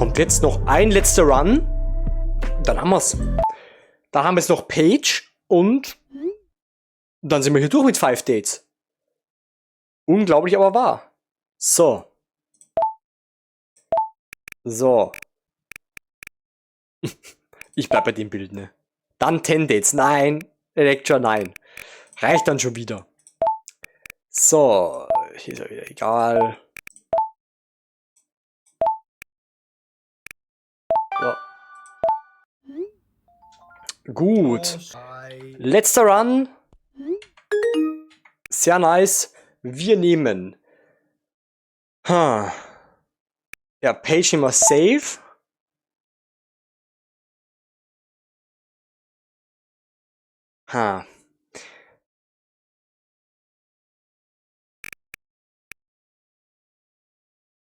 kommt jetzt noch ein letzter Run. Dann haben wir's. Dann haben wir jetzt noch Paige und dann sind wir hier durch mit 5 Dates. Unglaublich, aber wahr. So. So. Ich bleib bei dem Bild, ne? Dann 10 Dates. Nein. Lecture, nein. Reicht dann schon wieder. So. Hier ist ja wieder egal. So. Gut. Letzter Run. Sehr nice. Wir nehmen. Ja, Paige immer safe.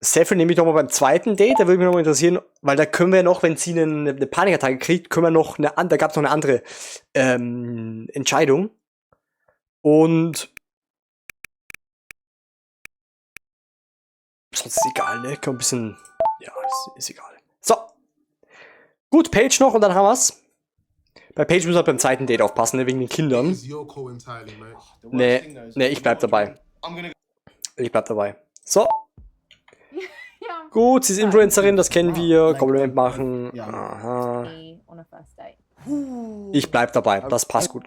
Safe nehme ich nochmal beim zweiten Date, da würde mich nochmal interessieren, weil da können wir noch, wenn sie eine Panikattacke kriegt, können wir noch da gab es noch eine andere Entscheidung. Und sonst ist egal, ne? Kann ein bisschen. Ja, ist egal. So. Gut, Paige noch und dann haben wir's. Bei Paige müssen wir beim zweiten Date aufpassen, ne? Wegen den Kindern. Nee, ich bleib dabei. Ich bleib dabei. So. Gut, sie ist Influencerin, das kennen wir. Kompliment machen. Aha. Ich bleib dabei, das passt gut.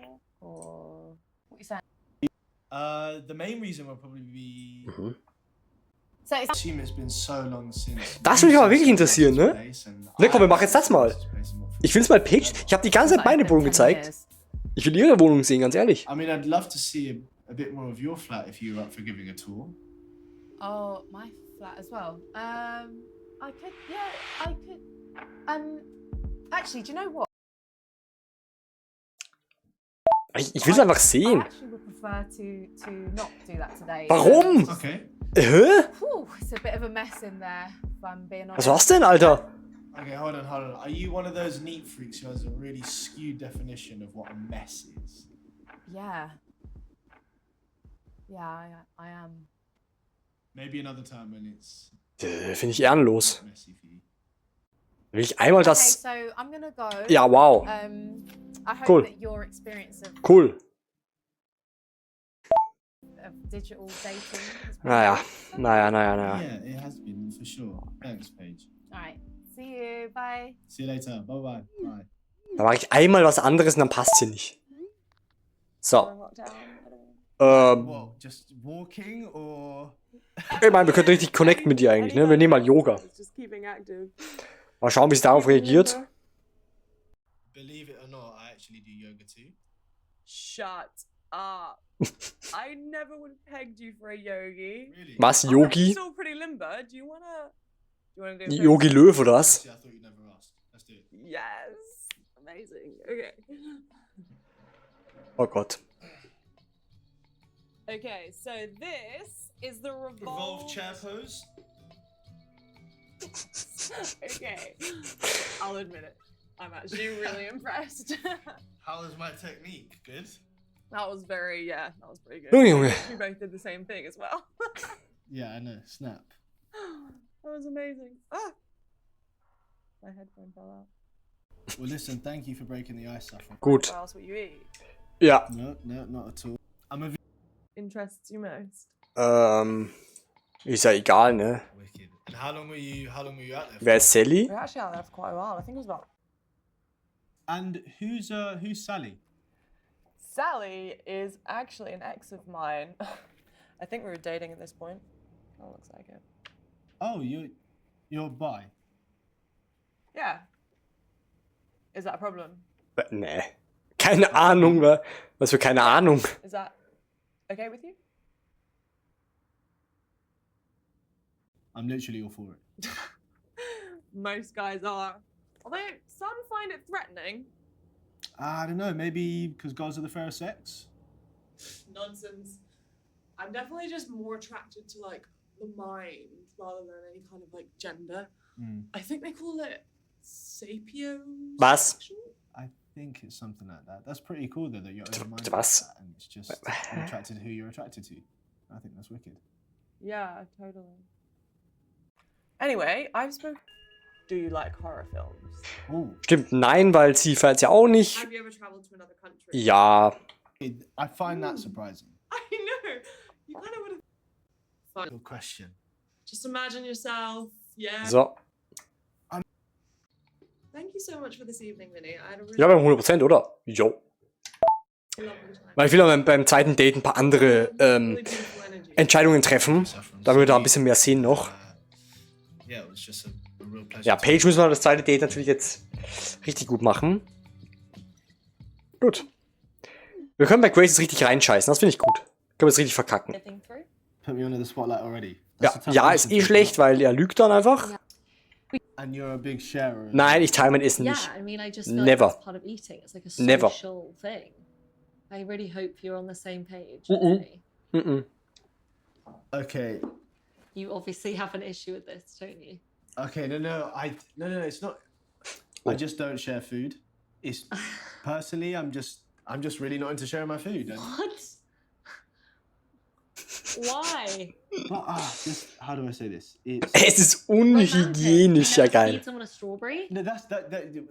Das würde mich aber wirklich interessieren, ne? Ne, komm, wir machen jetzt das mal. Ich will es mal Paige. Ich habe die ganze Zeit meine Wohnung gezeigt. Ich will ihre Wohnung sehen, ganz ehrlich. I mean, I'd love to see a bit more of your flat if you were up for giving a tour. Oh, my flat as well. I could, yeah, I could. Actually, do you know what? Ich will es einfach sehen. I actually would prefer to not do that today. Warum? Okay. Hä? It's a bit of a mess in there, if I'm being honest. Was war's denn, Alter? Okay, hold on. Are you one of those neat freaks who has a really skewed definition of what a mess is? Yeah. Yeah, I am. Maybe another time when it's Finde ich ehrenlos. messy for you. Will ich einmal das. Okay, so I'm gonna go. Ja, wow. I hope Cool. that your experience of Cool. digital dating has been Naja. good. Naja. Yeah, it has been for sure. Thanks, Paige. Alright, see you, bye. See you later. Bye bye. Bye. Da mache ich einmal was anderes und dann passt sie nicht. So. What? Just walking or? Ich meine, wir könnten richtig connecten mit dir eigentlich, ne? Wir nehmen mal Yoga. Mal schauen, wie sie darauf reagiert. Believe it or not, I actually do yoga too. Shut up. I never would have pegged you for a yogi. Really? Was, Yogi? Still pretty limber. Do you wanna do Die Yogi Löw oder was? Actually, I thought you'd never asked. Let's do it. Yes. Amazing. Okay. Oh Gott. Okay, so this is the Revolve chair pose. Okay. I'll admit it. I'm actually really impressed. How is my technique? Good? That was very, yeah, that was pretty good. Oh, Junge. We both did the same thing as well. Yeah, I know. Snap. That was amazing. Ah! My headphone fell out. Well, listen, thank you for breaking the ice, Saffron. Gut. What else will you eat? Ja. No, not at all. I'm a Interests you most? Ist ja egal, ne? wicked. And how long were you out there for? Wer ist Sally? We were actually out there for quite a while. I think it was about. And who's Sally? Sally is actually an ex of mine. I think we were dating at this point. That looks like it. Oh, you're bi. Yeah. Is that a problem? Nee. Keine Ahnung, was für keine Ahnung. Is that okay with you? I'm literally all for it. Most guys are. Although some find it threatening. I don't know, maybe because girls are the fairer sex? Nonsense. I'm definitely just more attracted to like the mind rather than any kind of like gender. I think they call it sapio. Was? I think it's something like that. That's pretty cool though, that you're open-minded Was? like that, and it's just you're attracted to who you're attracted to. I think that's wicked. Yeah, totally. Anyway, I've spoken. do you like horror films? Ooh. Stimmt, nein, weil sie feiert ja auch nicht. Have you ever traveled to another country? Ja. I find that surprising. I know. You kind of would have. Fun. Good question. Just imagine yourself. Yeah. So. Thank you so much for this evening, Vinny. I had a really Ja, beim 100%, oder? Jo. lovely time. Weil ich will auch beim zweiten Date ein paar andere Really beautiful energy. Entscheidungen treffen. Da wir da ein bisschen mehr sehen noch. Yeah, it was just a real pleasure. Ja, Paige müssen wir das zweite Date natürlich jetzt richtig gut machen. Gut. Wir können bei Grace richtig reinscheißen, das finde ich gut. Können wir es richtig verkacken. Living through? Put me under the spotlight already. Ja, ja, ist eh schlecht, weil er lügt dann einfach. Ja. And you're a big sharer. Nein, ich teile mein Essen Yeah, nicht. I mean, I just feel Never. like that's part of eating. It's like a Never. social thing. I really hope you're on the same page. Mm-mm. With me. Mhm. Okay. You obviously have an issue with this, don't you? Okay, no, it's not. I just don't share food. It's personally, I'm just really not into sharing my food. And, What? Why? but, just how do I say this? It's Es ist unhygienisch, ja Romantic. You never geil. feed someone a strawberry? no, that's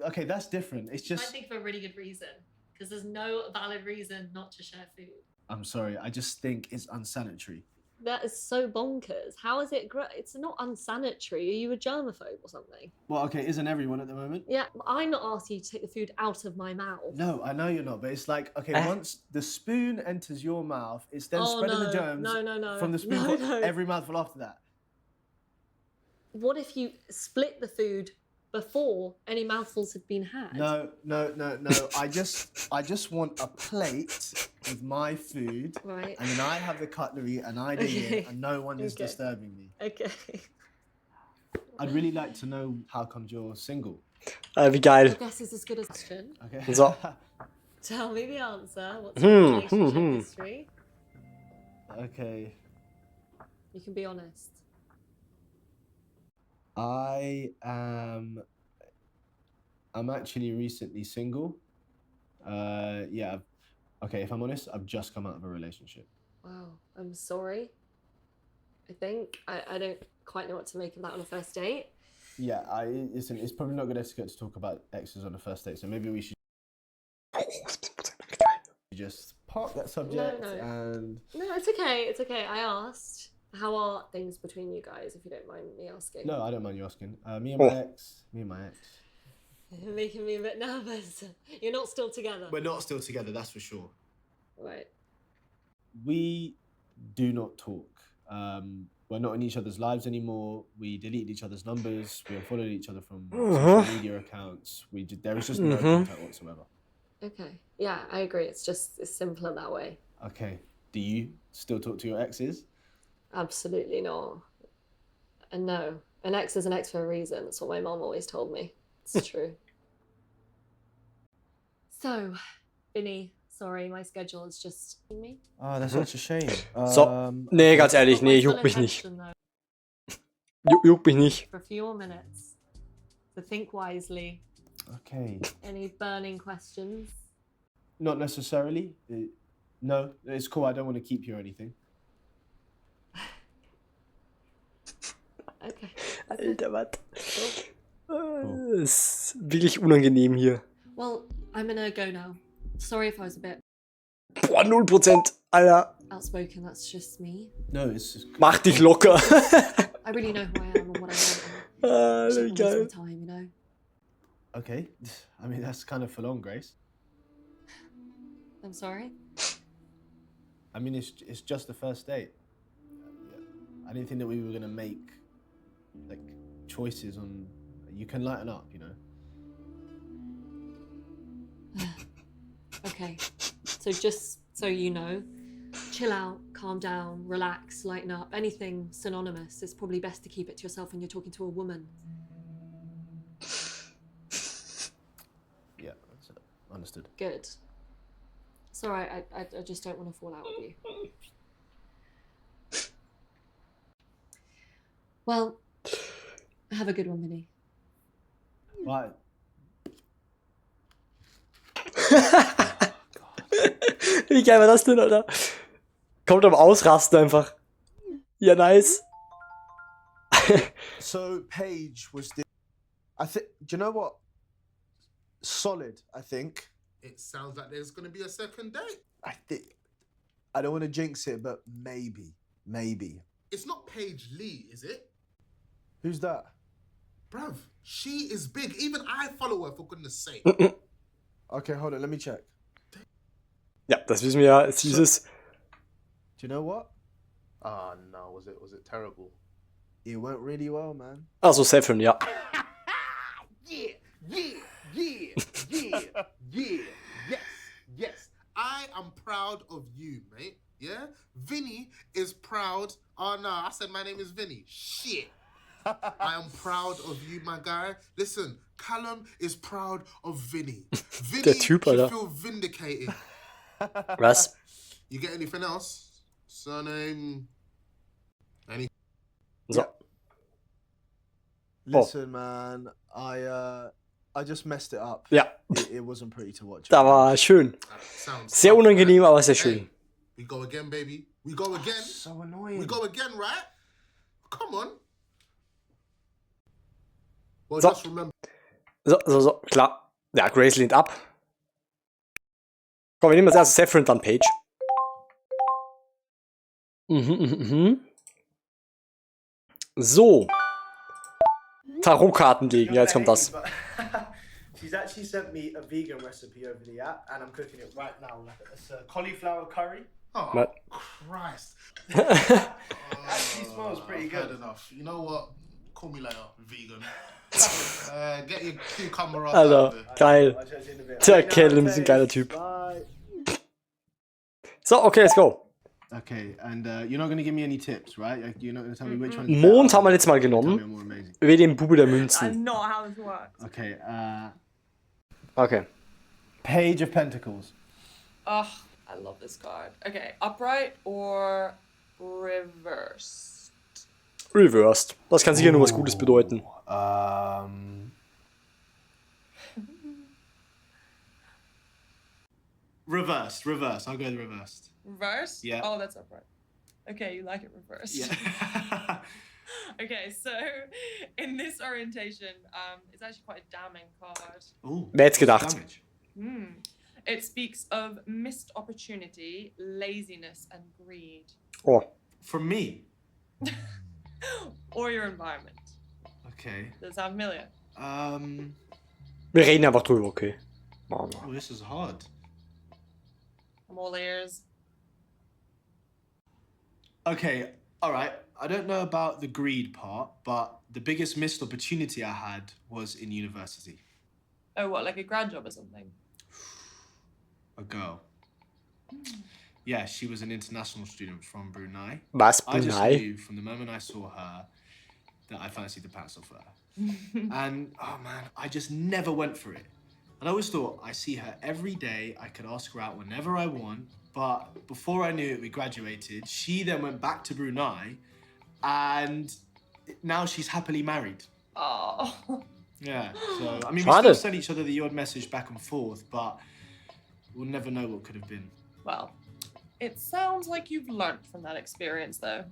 okay. That's different. It's I just. think for a really good reason. Because there's no valid reason not to share food. I'm sorry. I just think it's unsanitary. That is so bonkers. How is it it's not unsanitary. Are you a germaphobe or something? Well, okay, isn't everyone at the moment? Yeah, I'm not asking you to take the food out of my mouth. No, I know you're not, but it's like okay, once the spoon enters your mouth, it's then Oh, spreading no, the germs no. from the spoon No, for no. every mouthful after that. What if you split the food before any mouthfuls had been had? No. I just want a plate with my food, Right. and then I have the cutlery, and I dig Okay. it, and no one is Okay. disturbing me. Okay. I'd really like to know how comes you're single. Wie I geil. guess it's as good as a question. Okay. So. Tell me the answer. What's your relationship hmm. history? Okay. You can be honest. I'm actually recently single. Yeah. Okay, if I'm honest, I've just come out of a relationship. Wow. I'm sorry. I think I don't quite know what to make of that on a first date. Yeah, listen, it's probably not good etiquette to talk about exes on a first date, so maybe we should just park that subject No. and No, it's okay. It's okay. I asked. How are things between you guys, if you don't mind me asking? no, I don't mind you asking. Me and my ex. You're making me a bit nervous. You're not still together. We're not still together, that's for sure. Right. We do not talk. We're not in each other's lives anymore. We deleted each other's numbers. We unfollowed each other from social media accounts. There is just no contact whatsoever. Okay. Yeah, I agree. It's simpler that way. Okay. Do you still talk to your exes? Absolutely not. And no, an ex is an ex for a reason. That's what my mom always told me. It's true. So, Vinny, sorry, my schedule is just me. Oh, that's such a shame. So. Nee, ganz ehrlich, nee, juckt mich nicht. Juckt mich nicht. For a few more minutes. So think wisely. Okay. Any burning questions? Not necessarily. No, it's cool. I don't want to keep you or anything. Okay. Alter, was? Ist wirklich unangenehm hier. Well, I'm gonna go now. Sorry if I was a bit Boah, 0%, Alter. outspoken. That's just me. No, it's just. Mach dich locker. I really know who I am and what I want. Ah, I wie just don't geil. waste my time, you know. Okay. I mean, that's kind of full on, Grace. I'm sorry. I mean, it's just the first date. I didn't think that we were gonna make like choices on. You can lighten up, you know. Okay. So just so you know, chill out, calm down, relax, lighten up. Anything synonymous, it's probably best to keep it to yourself when you're talking to a woman. Yeah, that's understood. Good. It's alright, I just don't want to fall out with you. Well, have a good one, Vinny. Right. Wie geil war das denn, Alter? Kommt am Ausrasten einfach. Ja, nice. So Paige was Do you know what? Solid, I think. It sounds like there's going to be a second date. I don't want to jinx it, but maybe. It's not Paige Lee, is it? Who's that? Bruv, she is big. Even I follow her, for goodness sake. Okay, hold on, let me check. Ja, das wissen wir ja. Es hieß es. Do you know what? Ah, no, was it terrible? It went really well, man. Also Saffron, ja. Yes. I am proud of you, mate. Yeah? Vinny is proud. Oh, no, I said my name is Vinny. Shit. I am proud of you, my guy. Listen, Callum is proud of Vinny. Vinny Der Typ, should Alter. feel vindicated. Was? You get anything else? Surname? So. Listen, man, I just messed it up. Ja, It wasn't pretty to watch. da war schön. Sounds Sehr tough, unangenehm, right? aber sehr Hey, schön. we go again, baby. We go again. So annoying. We go again, right? Come on. Well, So. just remember. So, klar. Ja, Grace lehnt ab. Komm, wir nehmen als erstes Saffron, dann Paige. So. Tarotkarten legen, ja, jetzt kommt das. She's actually sent me a vegan recipe over the app, and I'm cooking it right now. It's a cauliflower curry. Oh, What? Christ. Actually smells pretty I've good. had enough. You know what? Call me later, vegan. Get your cucumber up. Alter, geil. I'll check you in a bit. Der Right now, Callum ist ein okay. geiler Typ. Bye. So, okay, let's go. Okay, and you're not going to give me any tips, right? Like, you're not going to tell me which one is Mond better. haben wir letztes Mal Tell me genommen. I'm more amazing. Wie den Bube der That's Münzen. not how this works. Okay, Okay. Page of Pentacles. Ugh, I love this card. Okay, upright or reversed? Reversed. Das kann sicher nur was Gutes bedeuten. Reversed. I'll go with reversed. Reversed? Yeah. Oh, that's upright. Okay, you like it reversed. Yeah. Okay, so in this orientation, it's actually quite a damning card. Ooh. Wer hätte gedacht? Damage. It speaks of missed opportunity, laziness, and greed. Oh. From me. Or your environment. Okay. Does that sound familiar? Wir reden einfach drüber, okay. Oh, this is hard. I'm all ears. Okay, all right. I don't know about the greed part, but the biggest missed opportunity I had was in university. Oh, what, like a grad job or something? A girl. Yeah, she was an international student from Brunei. Was, I just Brunei? knew from the moment I saw her that I fancied the pants off her. And, oh man, I just never went for it. And I always thought, I see her every day, I could ask her out whenever I want. But before I knew it, we graduated. She then went back to Brunei, and now she's happily married. Oh. Yeah, so, I mean, we Schade. still send each other the odd message back and forth, but we'll never know what could have been. Well, it sounds like you've learnt from that experience, though.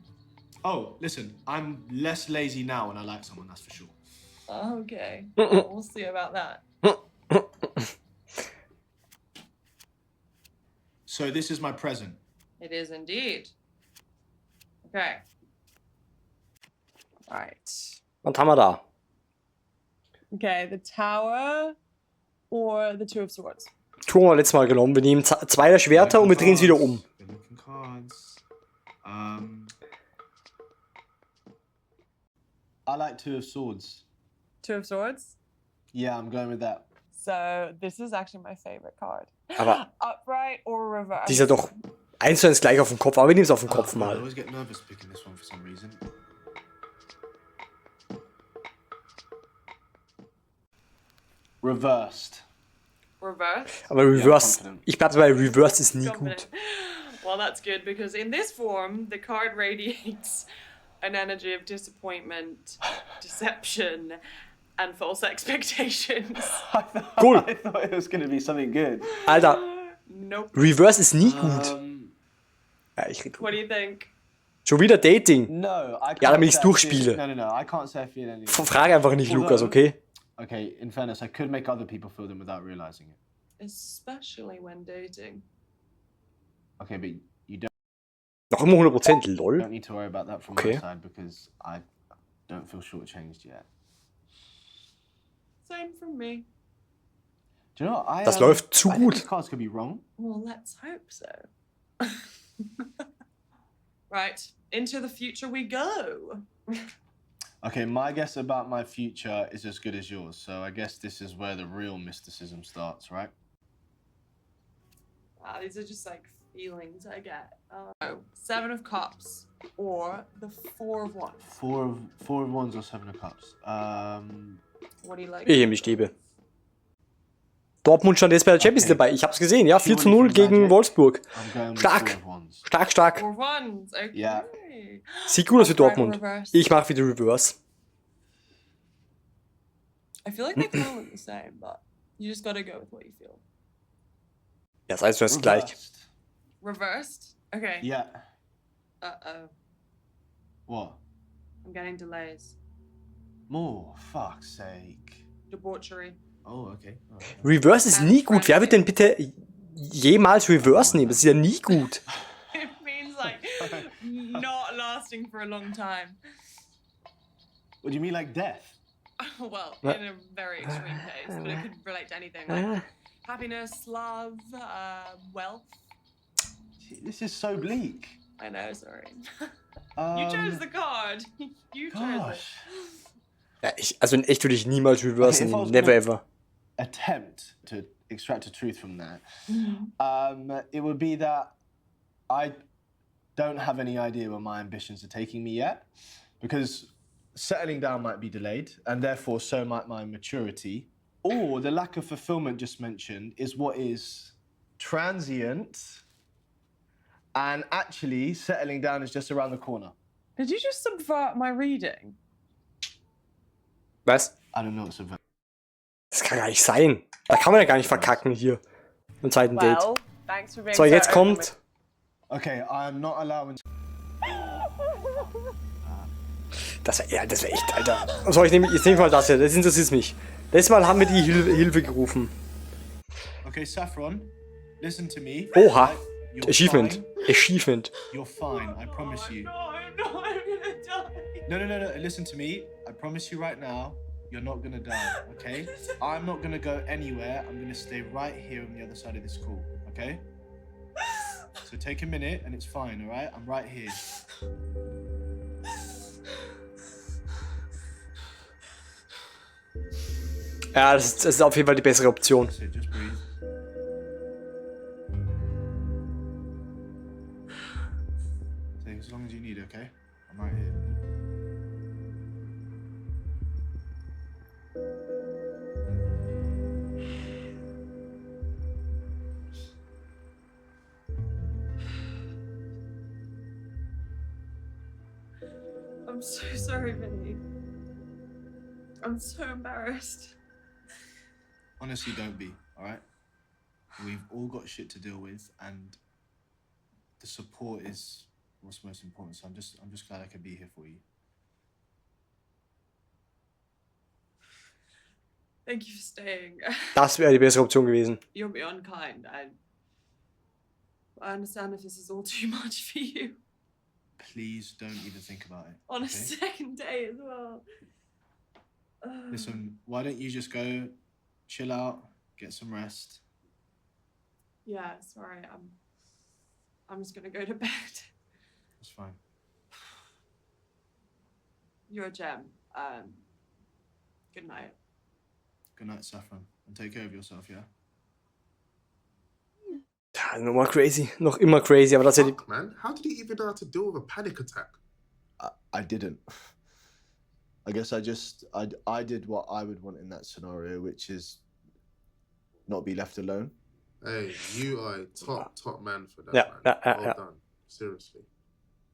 Oh, listen, I'm less lazy now when I like someone, that's for sure. Okay. We'll see about that. So this is my present. It is indeed. Okay. Alright. Was haben wir da? Okay, the Tower or the Two of Swords? Tun wir letztes Mal genommen. Wir nehmen zwei der Schwerter und wir drehen es wieder um. Good looking cards. I like Two of Swords. Two of Swords? Yeah, I'm going with that. So, this is actually my favorite card. Aber Upright or reverse? die ist ja doch 1:1 gleich auf dem Kopf. Aber wir nehmen es auf den Kopf I mal. always get nervous picking this one for some reason. Reversed. Reverse? Aber Reverse, confident. ich bleib dabei, Reverse ist nie Confident. gut. Well, that's good because in this form, the card radiates an energy of disappointment, deception, and false expectations. Cool. I thought it was going to be something good. Alter, Nope. Reverse ist nie gut. Ja, ich rede What do you think? schon wieder Dating. No, I can't Ja, damit ich's say I feel- durchspiele. No, I can't say I feel anything. Frage einfach nicht, Lukas, okay? okay, in fairness, I could make other people feel them without realizing it. Especially when dating. Okay, but you don't Noch immer 100%, lol. need to worry about that from Okay. my side because I don't feel shortchanged yet. Same from me. Do you know what? Das läuft zu I think gut. these cards could be wrong. Well, let's hope so. Right, into the future we go. Okay, my guess about my future is as good as yours, so I guess this is where the real mysticism starts, right? Wow, these are just like feelings I get. Oh, 7 of Cups or the 4 of Wands. Four of Wands or 7 of Cups. What do you like? Ich nehme die Stäbe. Dortmund stand jetzt bei der Champions League dabei. Ich hab's gesehen, ja. 4:0 gegen Wolfsburg. I'm going with Stark. 4 of Wands. Stark, stark. 4 of Wands, okay. Yeah. Sieht gut aus für Upright Dortmund. reverse. Ich mach wieder Reverse. I feel like they all look the same, but you just gotta go with what you feel. Ja, das heißt, du hast gleich. Reversed. Reversed? Okay. Yeah. Uh-oh. What? I'm getting delays. More, fuck's sake. Debauchery. Oh, okay. Alright. Reverse ist nie gut. Wer wird denn bitte jemals Reverse nehmen? Das ist ja nie gut. It means like not lasting for a long time. What do you mean, like death? Well, What? in a very extreme case, but it could relate to anything. Like happiness, love, wealth. This is so bleak. I know, sorry. You chose the card. You chose Gosh. Ja, also in echt würde ich niemals Reverse Okay, if I nehmen. was Never gonna- ever. Attempt to extract the truth from that. it. It would be that I don't have any idea where my ambitions are taking me yet, because settling down might be delayed, and therefore so might my maturity. Or the lack of fulfillment just mentioned is what is transient, and actually settling down is just around the corner. Did you just subvert my reading? Was? I don't know what's about. Das kann gar nicht sein. Da kann man ja gar nicht verkacken hier. Im zweiten Date. Thanks for being So, jetzt kommt. Okay, I'm not allowing. Das wär echt, Alter. So, jetzt nehm ich mal das hier. Das interessiert mich. Letztes Mal haben wir die Hilfe gerufen. Okay, Saffron, listen to me. Oha. You're Achievement. fine. Achievement. You're fine. I promise you. No, I'm gonna die. No. Listen to me. I promise you right now, you're not gonna die, okay? I'm not gonna go anywhere. I'm gonna stay right here on the other side of this call, okay? So take a minute and it's fine, alright? I'm right here. Ja, das ist auf jeden Fall die bessere Option. So just breathe. Take as long as you need, okay? I'm right here. I'm so sorry, Vinny. I'm so embarrassed. Honestly, don't be, alright? We've all got shit to deal with, and the support is what's most important. So I'm just glad I could be here for you. Thank you for staying. Das wäre die bessere Option gewesen. You're beyond kind. I understand if this is all too much for you. Please don't even think about it. On a okay? second day as well. Listen, why don't you just go, chill out, get some rest? Yeah, sorry. I'm just gonna go to bed. It's fine. You're a gem. Good night. Good night, Saffron, and take care of yourself, yeah? Ja, nochmal crazy. Noch immer crazy, aber das ist ja die. Fuck, man. How did he even know how to deal with a panic attack? I didn't. I guess I did what I would want in that scenario, which is not be left alone. Hey, you are a top man for that, Ja, man. ja, ja, Well ja. done. Seriously.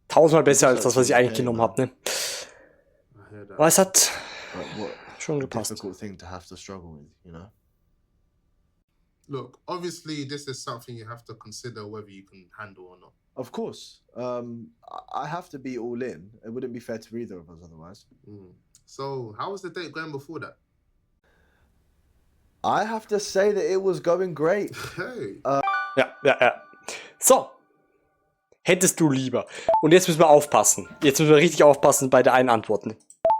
1000-mal besser als das, was ich eigentlich genommen habe, ne? I hear that. Aber es hat But what schon a gepasst. difficult thing to have to struggle with, you know? Look, obviously, this is something you have to consider whether you can handle or not. Of course. I have to be all in. It wouldn't be fair to either of us otherwise. So, how was the date going before that? I have to say that it was going great. Hey. Ja. So. Hättest du lieber. Und jetzt müssen wir aufpassen. Jetzt müssen wir richtig aufpassen bei der einen Antworten.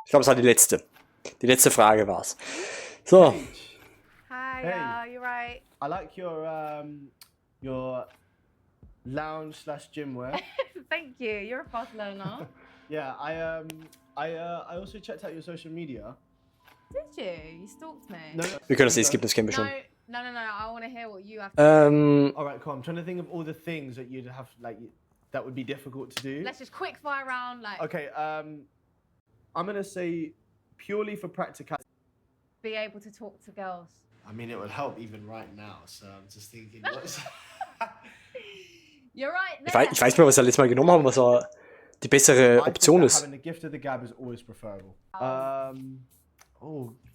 Ich glaube, es war die letzte. Die letzte Frage war es. So. Hi, Hey. you're right. I like your lounge/gym wear. Thank you. You're a fast learner. Yeah, I also checked out your social media. Did you? You stalked me. No, Wir können das eh skippen, das kennen wir schon. No. I want to hear what you have to say. All right, cool. I'm trying to think of all the things that you'd have that would be difficult to do. Let's just quick fire round. Like, Okay. I'm gonna say purely for practicality. be able to talk to girls. I mean, it would help even right now. So I'm just thinking. You're right. Ich There. weiß nicht mehr, was wir letztes Mal genommen haben, was war die bessere Option ist. Having the gift of the gab is always preferable.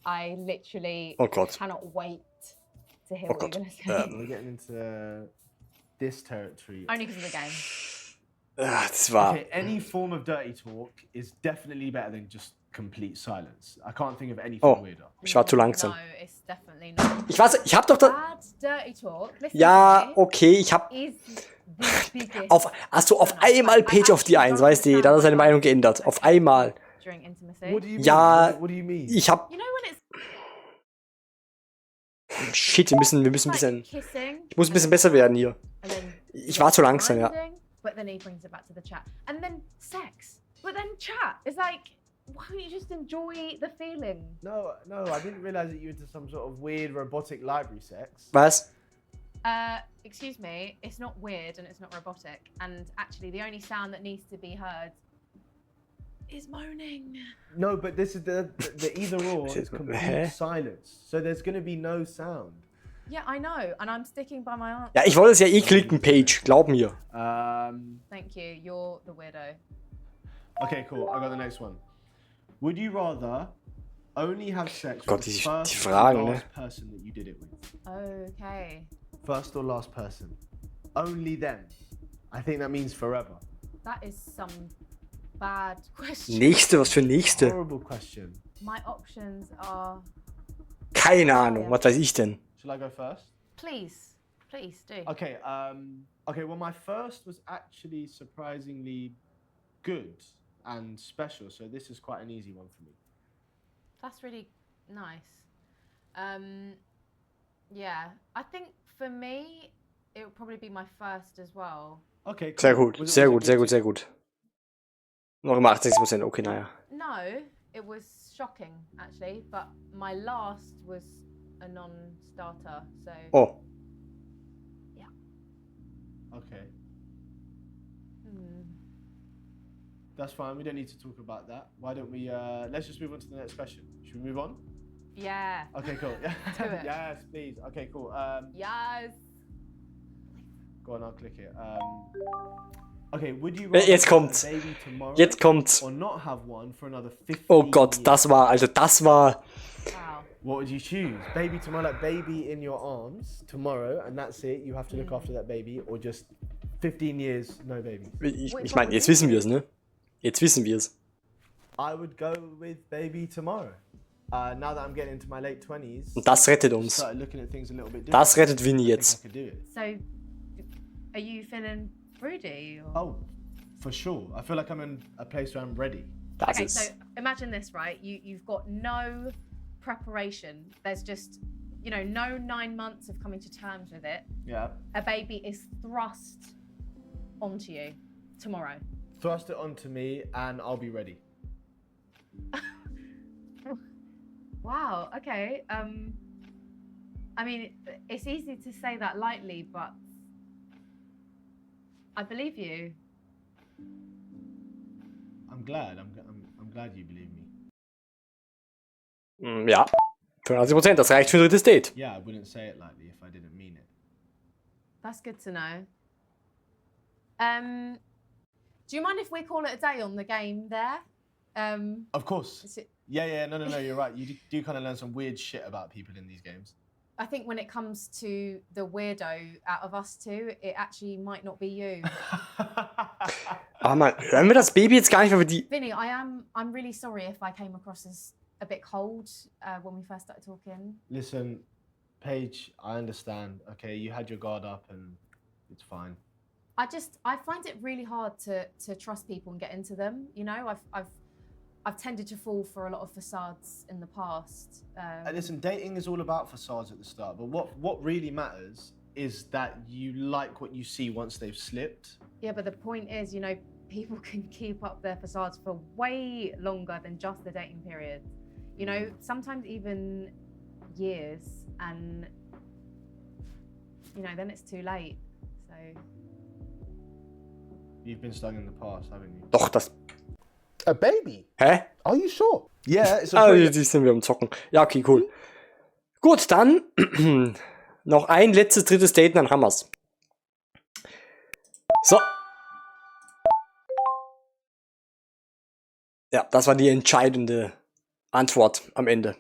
I literally Oh Gott. cannot wait to hear Oh what Gott. you're gonna say. We're getting into this territory. Only because of the game. Das war. Okay, any form of dirty talk is definitely better than just complete silence. I can't think of anything Oh. weirder. Ich war zu langsam. No, it's definitely not. Ich hab doch da. Bad dirty talk. Listen Ja, to me, okay, ich hab. is the biggest Auf einmal Page auf die 1, weißt du, da hat er seine Meinung geändert. Auf einmal. during intimacy. What do you mean? Ja, What do you mean? ich hab. You know when it's Shit, wir müssen ein like bisschen. kissing. Ich muss ein bisschen besser werden hier. And then Ich war zu langsam, ja. grinding, but then he brings it back to the chat. And then sex. But then chat. It's like, why don't you just enjoy the feeling? No, I didn't realize that you were into some sort of weird robotic library sex. Was? Excuse me, it's not weird and it's not robotic. And actually, the only sound that needs to be heard is moaning. No, but this is the either or is Hä? complete silence. So there's going to be no sound. Yeah, I know, and I'm sticking by my answer. Ja, ich wollte es ja eh klicken, Page. Glaub mir. Thank you. You're the weirdo. Okay, cool. I got the next one. Would you rather only have sex Gott, with the die first Fragen, or ne? last person that you did it with? Okay. First or last person. Only them. I think that means forever. That is some bad question. Nächste, was für nächste? Horrible question. My options are. Keine Ahnung, was weiß ich denn? Shall I go first? Please do. Okay, okay, well my first was actually surprisingly good and special, so this is quite an easy one for me. That's really nice. Yeah, I think for me, it would probably be my first as well. Okay, cool. Sehr gut, Was it- sehr was gut, it sehr good gut, sehr gut. Noch immer 68%, okay, naja. No, it was shocking actually, but my last was a non-starter, so. Oh, Okay, Hmm. that's fine. We don't need to talk about that. Why don't we, let's just move on to the next question. Should we move on? Yeah. Okay, cool. Do it. Yes, please. Okay, cool. Yes. Go on, I'll click it. Okay, would you Jetzt have a kommt's. baby tomorrow Jetzt kommt's. or not have one for another 15 Oh Gott, years? das war. Wow. What would you choose? Baby tomorrow, like baby in your arms tomorrow, and that's it. You have to look after that baby, or just 15 years, no baby. Ich meine, jetzt wissen wir es, ne? Jetzt wissen wir es. I would go with baby tomorrow. Now that I'm getting into my late 20s, Und das rettet uns. started looking at things a little bit different. Das rettet Vinny I think jetzt. I could do it. So, are you feeling fruity? Or? Oh, for sure. I feel like I'm in a place where I'm ready. Das Okay, ist. so imagine this, right? You've got no preparation. There's just, you know, no 9 months of coming to terms with it. Yeah. A baby is thrust onto you tomorrow. Thrust it onto me, and I'll be ready. Wow. Okay. I mean, it's easy to say that lightly, but I believe you. I'm glad. I'm glad you believe me. Ja. 85%, das reicht für ein drittes Date. Yeah, I wouldn't say it lightly if I didn't mean it. That's good to know. Do you mind if we call it a day on the game there? Of course. Is it- Yeah, no, you're right. You do kind of learn some weird shit about people in these games. I think when it comes to the weirdo out of us two, it actually might not be you. Aber man, hören wir das Baby jetzt gar nicht, weil wir die. Vinny, I'm really sorry if I came across as a bit cold when we first started talking. Listen, Paige, I understand. Okay, you had your guard up and it's fine. I find it really hard to trust people and get into them. You know, I've tended to fall for a lot of facades in the past. And listen, dating is all about facades at the start, but what really matters is that you like what you see once they've slipped. Yeah, but the point is, you know, people can keep up their facades for way longer than just the dating period. You know, sometimes even years, and you know, then it's too late. So You've been stung in the past, haven't you? Doch, das... A baby? Hä? Are you sure? Yeah, it's a Ah, pretty- die sind wir am Zocken. Ja, okay, cool. Gut, dann noch ein letztes, drittes Date, dann haben wir's. So. Ja, das war die entscheidende Antwort am Ende.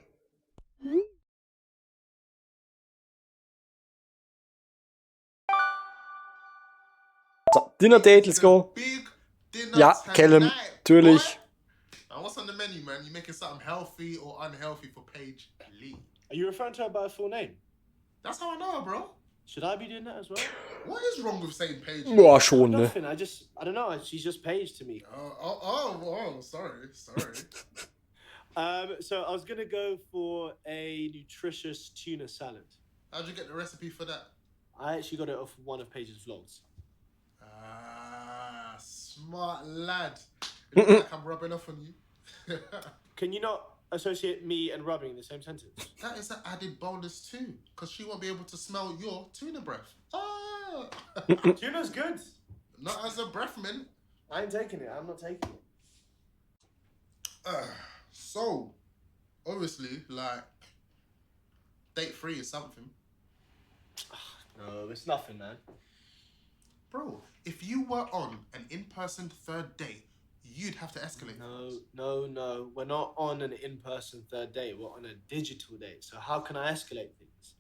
So, Dinner Date, let's go. Big dinner Ja, Callum, tonight, natürlich. boy. And what's on the menu, man? You making something healthy or unhealthy for Paige Lee? Are you referring to her by her full name? That's how I know her, bro. Should I be doing that as well? What is wrong with saying Paige? Boah, schon, ne? Nothing. I don't know. She's just Paige to me. Sorry. So I was gonna go for a nutritious tuna salad. How'd you get the recipe for that? I actually got it off one of Paige's vlogs. Ah, smart lad. It looks like I'm rubbing off on you. Can you not associate me and rubbing in the same sentence? That is an added bonus too, because she won't be able to smell your tuna breath. Ah. Tuna's good. Not as a breath mint. I ain't taking it. I'm not taking it. So, obviously, like, date 3 is something. No, it's nothing, man. Bro, if you were on an in-person third date, you'd have to escalate. No. We're not on an in-person third date. We're on a digital date. So how can I escalate things?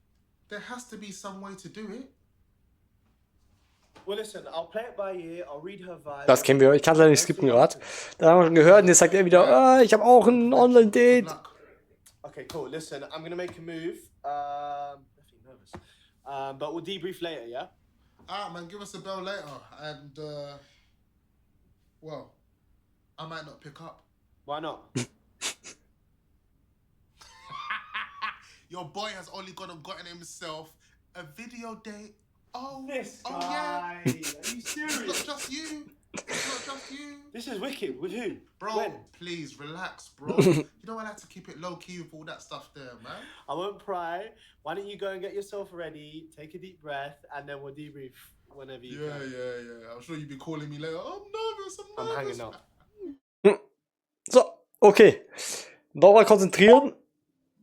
There has to be some way to do it. Well, listen, I'll play it by ear. I'll read her vibe. Das kennen wir, ich kann es leider nicht skippen gerade. Da haben wir schon gehört und jetzt sagt er wieder, ich habe auch ein Online-Date. Good luck. Okay, cool. Listen, I'm gonna make a move. Definitely nervous. But we'll debrief later, yeah? Alright, man, give us a bell later. And, well, I might not pick up. Why not? Your boy has only gotten himself a video date. Oh, This oh guy. yeah. Are you It's serious? not just you. It's not just you. This is wicked. With who? Bro, When? please relax, bro. You know I like to keep it low key with all that stuff there, man. I won't pry. Why don't you go and get yourself ready, take a deep breath, and then we'll debrief whenever you Yeah. can. I'm sure you'll be calling me later. I'm nervous. I'm nervous. hanging up. So, okay. Nochmal konzentrieren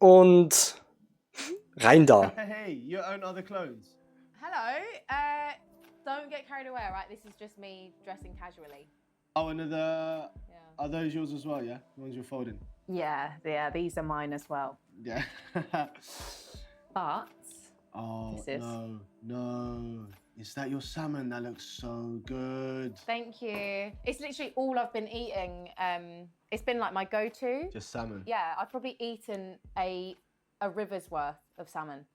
und rein da. Hey, you own other clothes. hello. Don't get carried away, all right? This is just me dressing casually. Oh, and Yeah. are those yours as well, yeah? The ones you're folding? Yeah, these are mine as well. Yeah. But Oh, This is- no. Is that your salmon? That looks so good. thank you. It's literally all I've been eating. It's been like my go-to. Just salmon. Yeah, I've probably eaten a river's worth of salmon.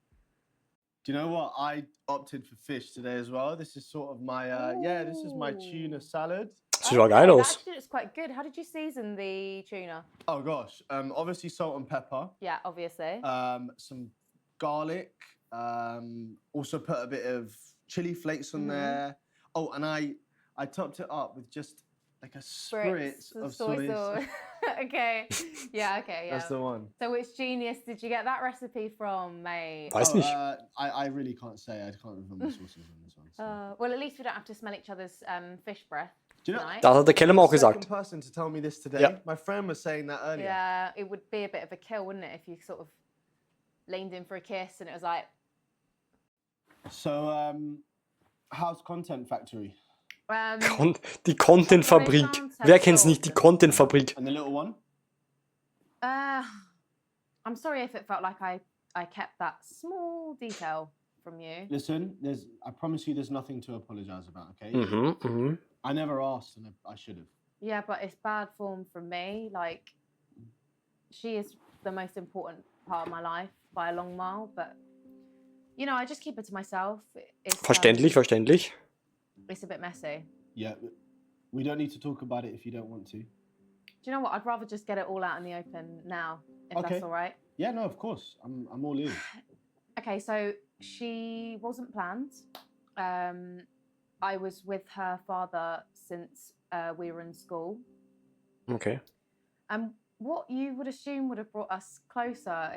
Do you know what? I opted for fish today as well. This is sort of my, this is my tuna Ooh. salad. Sieht doch geil that aus. actually looks quite good. How did you season the tuna? Oh gosh. Obviously salt and pepper. Yeah, obviously. Some garlic. Also put a bit of chili flakes on there. Oh, and I topped it up with just like a spritz of soy sauce. Okay. Yeah, okay, yeah. That's the one. So which genius did you get that recipe from, mate? Weiß nicht. I really can't say. I can't remember the sources on this one. So. Well, at least we don't have to smell each other's fish breath Do you know- tonight. Das hat der Callum auch Second gesagt. person to tell me this today. Yeah. My friend was saying that earlier. Yeah, it would be a bit of a kill, wouldn't it, if you sort of leaned in for a kiss and it was like, So, how's Content Factory? Die Content-Fabrik. Wer kennt's nicht? Die Content-Fabrik. And the little one? I'm sorry if it felt like I kept that small detail from you. Listen, I promise you there's nothing to apologise about, okay? Mhm. I never asked and I should have. Yeah, but it's bad form from me. Like, she is the most important part of my life by a long mile, but You know, I just keep it to myself. Verständlich, verständlich. It's a bit messy. Yeah, we don't need to talk about it if you don't want to. Do you know what? I'd rather just get it all out in the open now, if Okay. that's all right. Yeah, no, of course. I'm all in. Okay, so she wasn't planned. I was with her father since we were in school. Okay. And what you would assume would have brought us closer,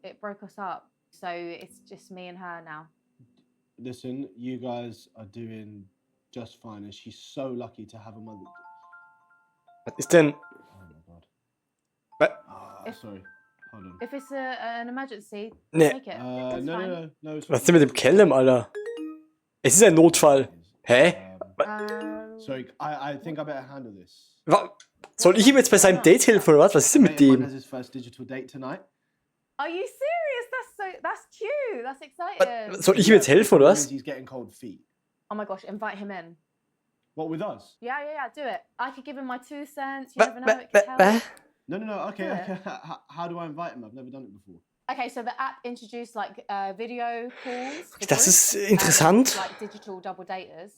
it broke us up. So it's just me and her now. Listen, you guys are doing just fine, and she's so lucky to have a mother. Was ist denn? Oh my god. Wa- Sorry. Hold on. If it's an emergency, Nee. take it. It's No, fine. no. It's Was ist denn mit dem Kellem, Alter? Es ist ein Notfall. Hä? Sorry, I think I better handle this. Soll ich ihm jetzt bei seinem Date helfen oder was? Was ist denn mit Mate, dem? has his first digital date tonight. Are you serious? That's cute. That's exciting. Soll ich ihm jetzt helfen oder was? He's getting cold feet. Oh my gosh, invite him in. What, with us? Yeah, do it. I could give him my 2 cents. You Wa- never know, wa- it could wa- help. No, okay, Yeah. okay. How do I invite him? I've never done it before. Okay, so the app introduced like video calls. for Das groups, ist interessant. like digital double daters.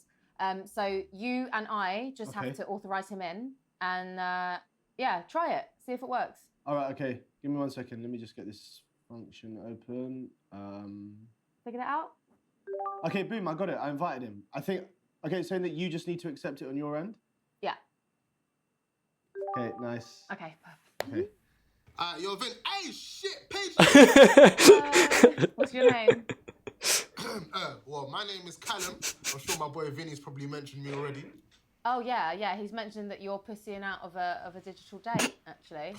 So you and I just Okay. have to authorize him in, and yeah, try it. See if it works. All right, okay. Give me 1 second. Let me just get this function open. Figured it out. Okay, boom, I got it. I invited him. I think, okay, saying that you just need to accept it on your end? Yeah. Okay, nice. Okay. Perfect. Okay. Yo, Vin. Hey, shit, Paige. What's your name? Well, my name is Callum. I'm sure my boy Vinny's probably mentioned me already. Oh yeah. He's mentioned that you're pussying out of a digital date, actually.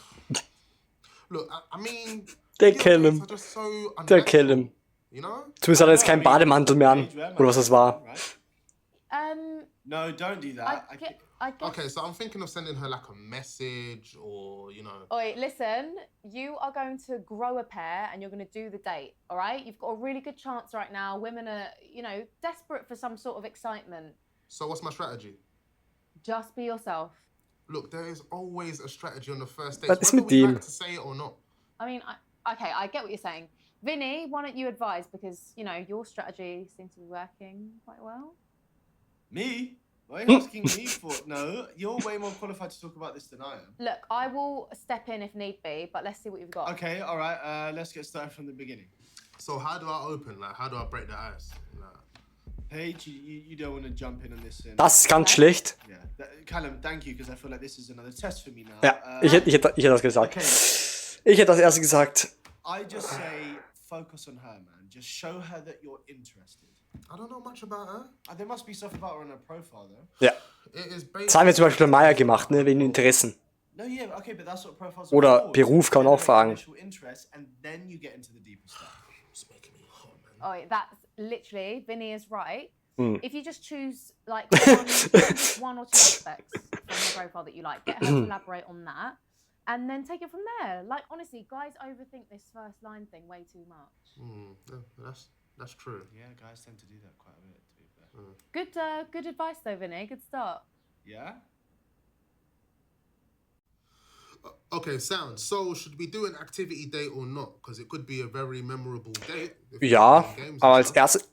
Look, I mean, Der video Callum. dates are just so Der unnatural, Callum. You know? Zumindest hat er jetzt keinen Bademantel mehr an. Oder was das war. No, don't do that. I guess. Okay, so I'm thinking of sending her like a message or, you know. Oi, listen, you are going to grow a pair and you're going to do the date, all right? You've got a really good chance right now. Women are, you know, desperate for some sort of excitement. So what's my strategy? Just be yourself. Look, there is always a strategy on the first date. Was ist Whether mit we dem? like to say it or not. I mean, okay, I get what you're saying. Vinny, why don't you advise? Because, you know, your strategy seems to be working quite well. Me? Why are you asking me for? No, you're way more qualified to talk about this than I am. Look, I will step in if need be, but let's see what you've got. Okay, all right. Let's get started from the beginning. So how do I open? Like, how do I break the ice? Like, Paige, you don't want to jump in on this. Das ist ganz schlecht. Yeah, Callum, thank you, because I feel like this is another test for me now. Ja, ich hätte das gesagt. Okay. Ich hätte das erst gesagt. I just say focus on her, man. Just show her that you're interested. I don't know much about her. There must be stuff about her on her profile, though. Ja. It is Das haben wir zum Beispiel bei Maya gemacht, ne, wegen Interessen. No, yeah, okay, but that's what profiles are Oder for. Beruf kann man auch fragen. Initial interest, and then you get into the deeper stuff. It's making me hot, man. Oh, that's literally, Vinny is right. Mm. If you just choose like one or two aspects from the profile that you like, get her to elaborate on that, and then take it from there. Like, honestly, guys overthink this first line thing way too much. That's true. Yeah, guys tend to do that quite a bit, to be fair. Good advice though, Vinny. Good start. Yeah? Okay, sound. So should we do an activity date or not? Because it could be a very memorable date. if Ja, we're playing games aber and als stuff. erstes,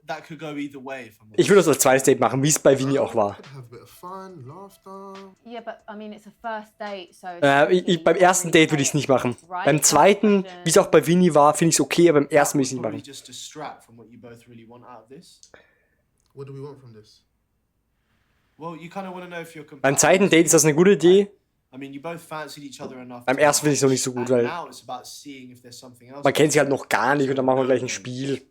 That could go either way. If I'm ich würde das als zweites Date machen, wie es bei Vinny auch war. Could have a bit of fun, laughter. Yeah, but I mean, it's a first date, so. Beim ersten Date würde ich es nicht machen. Beim zweiten, wie es auch bei Vinny war, finde ich es okay, aber beim ersten würde ich es nicht probably machen. just distract from what you both really want out of this. What do we want from this? Well, you kind of want to know if you're Beim zweiten Date ist das eine gute Idee. I mean, you both fancied each other enough. Beim to ersten finde ich es noch match, nicht so gut, and weil now it's about seeing if there's something else. man kennt sich halt noch gar nicht und dann machen wir gleich ein Spiel.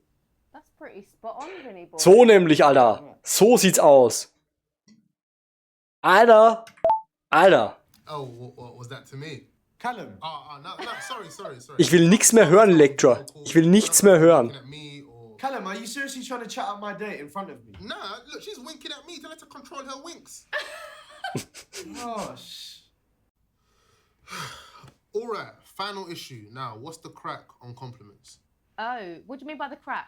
That's pretty spot on, Vinny boy. So nämlich, Alter. So sieht's aus. Alter. Oh, what was that to me? Callum. No, sorry. Ich will nichts mehr hören, Lecture. Ich will nichts mehr hören. Looking at me or... Callum, are you seriously trying to chat out my date in front of me? Nah, look, she's winking at me. Tell her to control her winks. Gosh. All right, final issue. Now, what's the crack on compliments? Oh, what do you mean by the crack?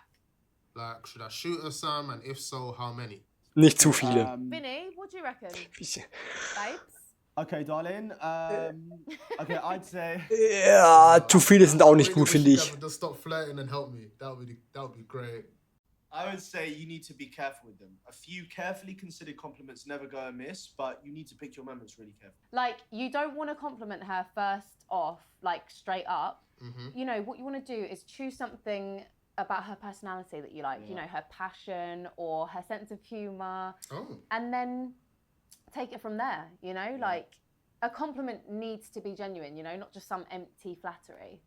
Like, should I shoot her some, and if so, how many? Nicht zu viele. Vinny, what do you reckon? Babes? Okay, darling. Okay, I'd say. Ja, zu viele sind auch nicht gut, finde ich. Just stop flirting and help me. That would be great. I would say you need to be careful with them. A few carefully considered compliments never go amiss, but you need to pick your moments really carefully. Like, you don't want to compliment her first off, like straight up. You know, what you want to do is choose something about her personality that you like, you know, her passion or her sense of humor, and then take it from there, you know? Like, a compliment needs to be genuine, you know, not just some empty flattery.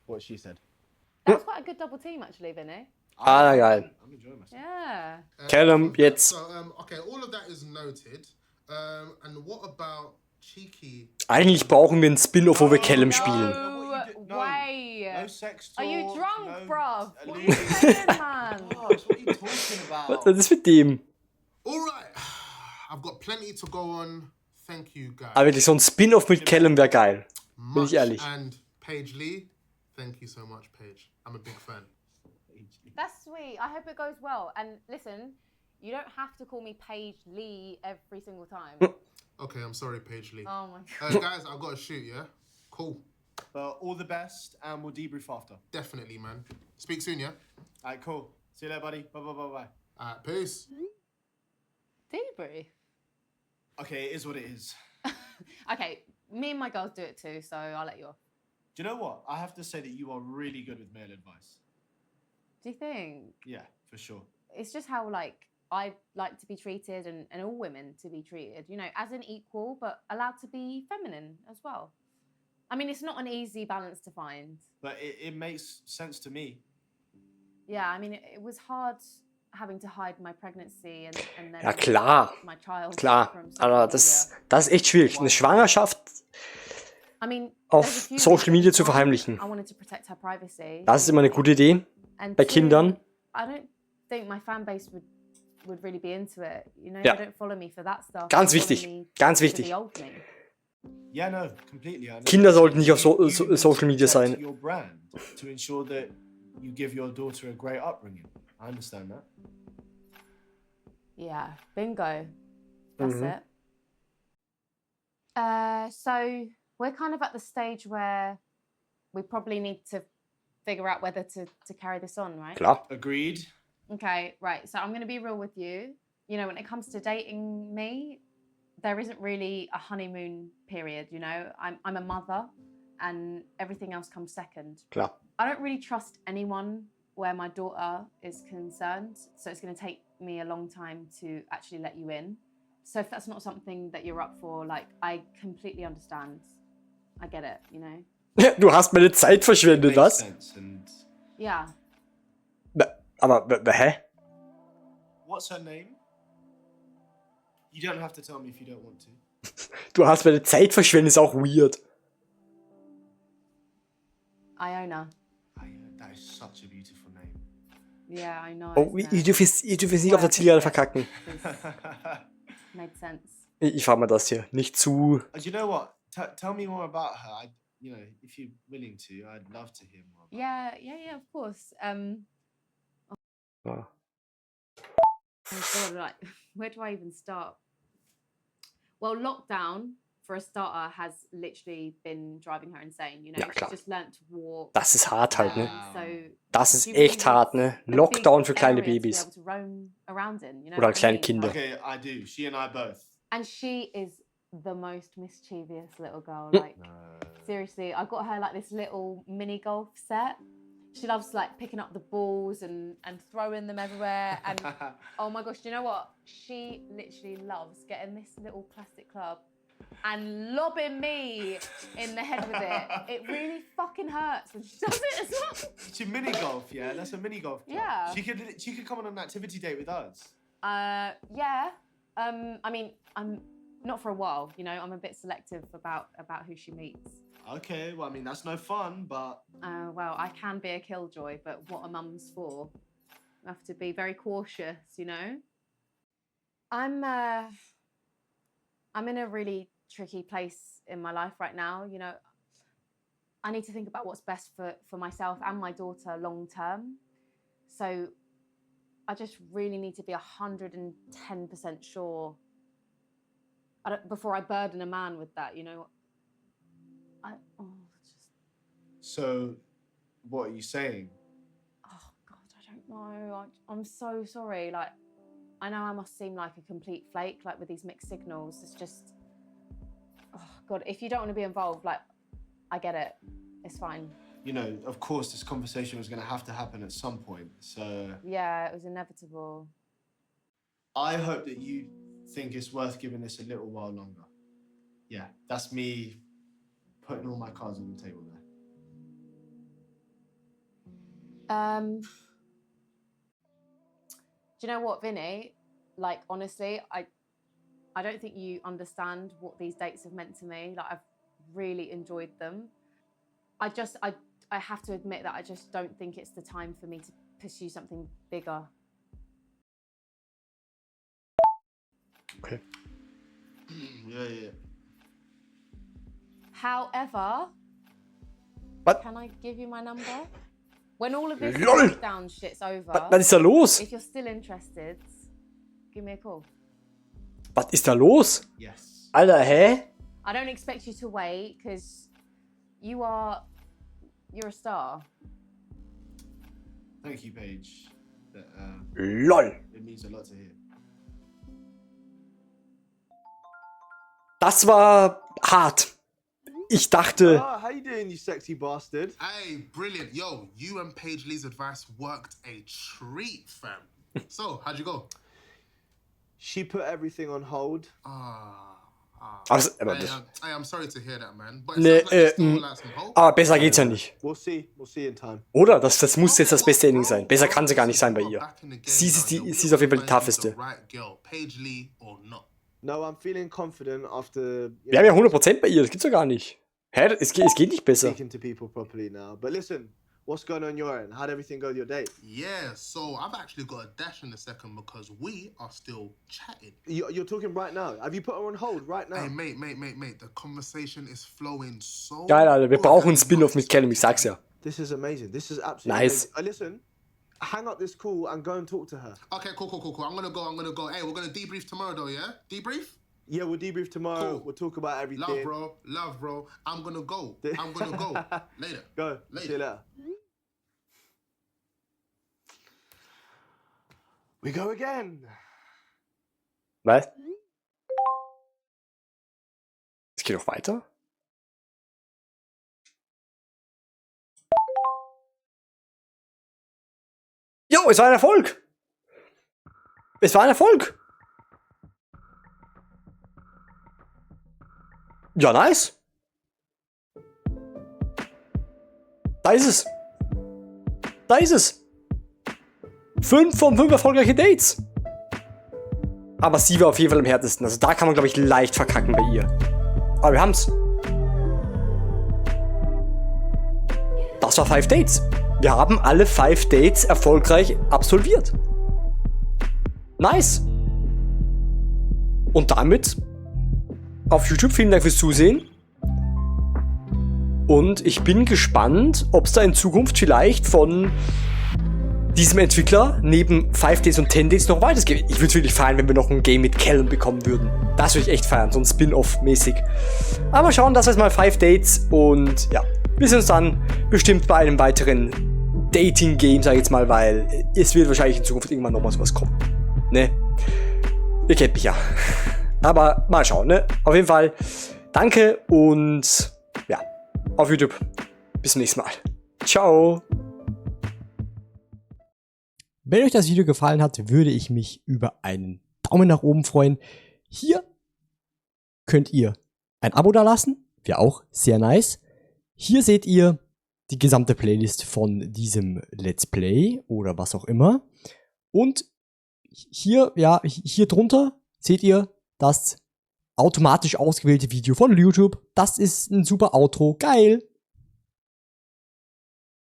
What she said. That was quite a good double team, actually, Vinny. Ah, geil. I'm enjoying myself. Yeah. Callum, jetzt. So, okay, all of that is noted. And what about cheeky? Eigentlich brauchen wir einen Spin-off, wo wir Callum spielen. No way. No sex talk. Are you drunk, no bruv? What are you saying, man? Gosh, what are you talking about? Was ist mit dem? Alright. I've got plenty to go on. Thank you, guys. Aber wirklich so ein Spin-off mit Callum wäre geil. Bin ich ehrlich. And Paige Lee, thank you so much, Paige. I'm a big fan. That's sweet. I hope it goes well. And listen, you don't have to call me Paige Lee every single time. Okay, I'm sorry, Paige Lee. Oh my god. Guys, I've got to shoot, yeah? Cool. All the best, and we'll debrief after. Definitely, man. Speak soon, yeah? Alright, cool. See you later, buddy. Bye, bye, bye, bye. Alright, peace. Debrief. Okay, it is what it is. Okay, me and my girls do it too, so I'll let you off. Do you know what? I have to say that you are really good with male advice. Do you think? Yeah, for sure. It's just how, like, I like to be treated and all women to be treated, you know, as an equal, but allowed to be feminine as well. I mean, it's not an easy balance to find. But it makes sense to me. Yeah, I mean, it was hard having to hide my pregnancy and then Ja, klar. my child. Klar. from social Aber media. das ist echt schwierig. Eine Schwangerschaft I mean, auf there's a few Social Media reasons. zu One, verheimlichen. I wanted to protect her privacy. Das ist immer eine gute Idee. And bei two, Kindern. I don't think my fan base would really be into it. You know, Ja. they don't follow me for that stuff. Ganz They follow wichtig. me Ganz for wichtig. the old me. Yeah, no, completely. I know. Kinder sollten nicht auf You need Social to Media protect sein. Your brand to ensure that you give your daughter a great upbringing. I understand that. Yeah, bingo. That's Mhm. it. So we're kind of at the stage where we probably need to figure out whether to carry this on, right? Klar. Agreed. Okay, right. So I'm going to be real with you. You know, when it comes to dating me, there isn't really a honeymoon period, you know. I'm a mother and everything else comes second. Klar. I don't really trust anyone where my daughter is concerned, so it's going to take me a long time to actually let you in. So if that's not something that you're up for, like, I completely understand. I get it, you know. Du hast meine Zeit verschwendet, Makes was? sense. And Yeah. Aber, hä? what's her name? You don't have to tell me if you don't want to. Du hast meine Zeit verschwendet, ist auch weird. Iona. That is such a beautiful name. Yeah, I know. Oh, ihr dürft es nicht auf der Zielgerade verkacken. Made sense. Ich fahr mal das hier. Nicht zu. You know what? Tell me more about her. You know, if you're willing to, I'd love to hear more. Yeah, of course. Ja. Oh God, like, where do I even start? Well, lockdown, for a starter, has literally been driving her insane. You know, Ja, she's klar. just learnt to walk. Das ist hart halt, ne? So Das ist she echt really hart, ne? needs a Lockdown big für kleine area to be Babys. able to roam around in, you know Oder what I kleine mean? Kinder. Okay, I do. She and I both. And she is the most mischievous little girl. Like, seriously, I got her like this little mini golf set. She loves like picking up the balls and throwing them everywhere. And oh my gosh, do you know what? She literally loves getting this little plastic club and lobbing me in the head with it. It really fucking hurts when she does it as well. She mini golf, yeah. That's a mini golf club. Yeah. She could come on an activity date with us. Yeah. I mean, I'm not for a while. You know, I'm a bit selective about who she meets. Okay, well, I mean that's no fun, but Well, I can be a killjoy, but what a mum's for. I have to be very cautious, you know. I'm in a really tricky place in my life right now. You know, I need to think about what's best for myself and my daughter long term. So I just really need to be 110% sure before I burden a man with that, you know. So, what are you saying? Oh God, I don't know. I'm so sorry. Like, I know I must seem like a complete flake, like with these mixed signals. It's just, oh God, if you don't want to be involved, like, I get it. It's fine. You know, of course, this conversation was going to have to happen at some point. So Yeah, it was inevitable. I hope that you think it's worth giving this a little while longer. Yeah, that's me putting all my cards on the table there. Do you know what, Vinny? Like, honestly, I don't think you understand what these dates have meant to me. Like, I've really enjoyed them. I have to admit that I just don't think it's the time for me to pursue something bigger. Okay. Yeah. However, Was? can I give you my number? When all of this LOL. lockdown shit's over, Was ist da los? if you're still interested, give me a call. Was ist da los? Yes. Alter, hä? I don't expect you to wait, because you're a star. Thank you, Paige. LOL. It means a lot to hear. Das war hart. Ich dachte... Ah, how you doing, you sexy bastard? Hey, brilliant. Yo, you and Paige Lee's advice worked a treat, fam. So, how'd you go? She put everything on hold. I'm sorry to hear that, man. But Nee, it sounds like there's still like some hope. aber besser geht's ja nicht. We'll see in time. Oder? Das muss jetzt das beste Ending sein. Besser kann sie gar nicht sein bei ihr. Sie ist auf jeden Fall die tougheste. Paige Lee or not? No, I'm feeling confident after Wir haben ja 100% bei ihr, das gibt's ja gar nicht. Hä? Es geht nicht besser. speaking to people properly now. But listen, what's going on your end? How'd everything go with your date? Yeah, so I've actually got a dash in a second because we are still chatting. You're talking right now. Have you put her on hold right now? Hey, mate, the conversation is flowing so Geil, Alter. Wir good brauchen einen that Spin-off you mit Callum, ich sag's ja. This is amazing. This is absolutely Nice. amazing. Listen, hang up this call and go and talk to her. Okay, cool. I'm gonna go. Hey, we're gonna debrief tomorrow though, yeah? Debrief? Yeah, we'll debrief tomorrow. Cool. We'll talk about everything. Love, bro. I'm gonna go. Later. Go. See you later. We go again. Was? Es geht noch weiter? Jo, es war ein Erfolg! Es war ein Erfolg! Ja, nice! Da ist es! Da ist es! 5 von 5 erfolgreiche Dates! Aber sie war auf jeden Fall am härtesten. Also da kann man, glaube ich, leicht verkacken bei ihr. Aber wir haben's. Das war 5 Dates. Wir haben alle 5 Dates erfolgreich absolviert. Nice. Und damit auf YouTube vielen Dank fürs Zusehen. Und ich bin gespannt, ob es da in Zukunft vielleicht von diesem Entwickler neben 5 Days und 10 Days noch weiteres gibt. Ich würde es wirklich feiern, wenn wir noch ein Game mit Callum bekommen würden. Das würde ich echt feiern, so ein Spin-Off-mäßig. Aber schauen, das war jetzt mal 5 Dates und ja, wir sehen uns dann bestimmt bei einem weiteren Dating-Game, sag ich jetzt mal, weil es wird wahrscheinlich in Zukunft irgendwann nochmal sowas kommen. Ne? Ihr kennt mich ja. Aber mal schauen, ne? Auf jeden Fall, danke und ja, auf YouTube. Bis zum nächsten Mal. Ciao. Wenn euch das Video gefallen hat, würde ich mich über einen Daumen nach oben freuen. Hier könnt ihr ein Abo dalassen, wäre auch sehr nice. Hier seht ihr die gesamte Playlist von diesem Let's Play oder was auch immer. Und hier, ja, hier drunter seht ihr das automatisch ausgewählte Video von YouTube. Das ist ein super Outro. Geil!